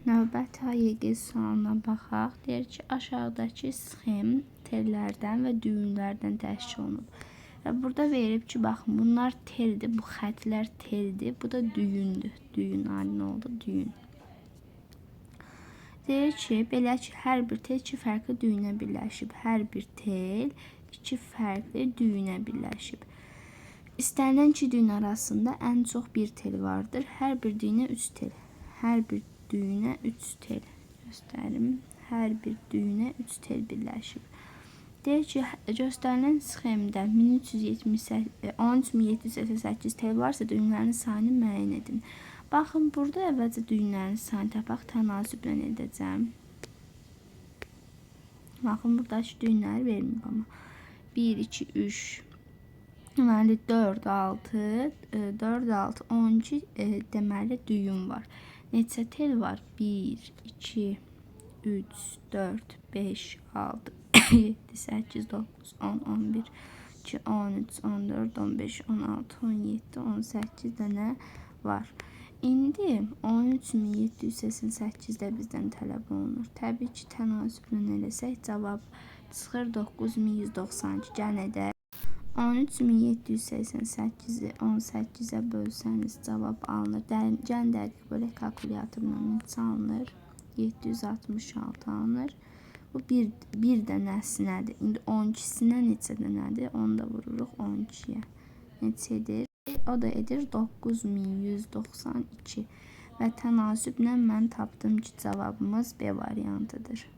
Növbəti HYG sualına baxaq. Deyir ki, aşağıdakı sxem tellərdən və düyünlərdən təşkil olunub. Burada verib ki, baxın, bunlar teldir, bu xətlər teldir, bu da düyündür. Düyün halinde oldu, düyün. Deyir ki, belə ki, hər bir tel iki fərqli düyünə birləşib. Hər bir tel iki fərqli düyünə birləşib. İstənilən iki düyün arasında ən çox bir tel vardır. Hər bir düyünə 3 tel. Hər bir düyünə 3 tel. Göstərim. Hər bir düyünə 3 tel birləşib. Deyir ki, göstərilən sxemdə 13788 tel varsa düyünlərin sayını müəyyən edin. Baxın, burada əvvəlcə düyünlərin sayını tapaq, tənasüblə edəcəm. Baxın, buradakı düyünləri verməyib amma. 1, 2, 3, deməli 4, 6, 4, 6, 12 deməli düyün var. Neçə tel var? 1, 2, 3, 4, 5, 6, 7, 8, 9, 10, 11, 12, 13, 14, 15, 16, 17, 18 dənə var. İndi 13788 də bizdən tələb olunur. Təbii ki, tənasüblə eləsək cavab çıxır 9192. Gəlin edək. 13788-i 18-ə bölsəniz cavab alınır. Gəlin dəqiq bölək, kalkulyatorla neçə alınır? 766 alınır. Bu bir dənəsi nədir? İndi 12-sinə neçə dənədir? Onu da vururuq 12-yə. Neçə edir? O da edir 9192. Və tənasüblə mən tapdım ki, cavabımız B variantıdır.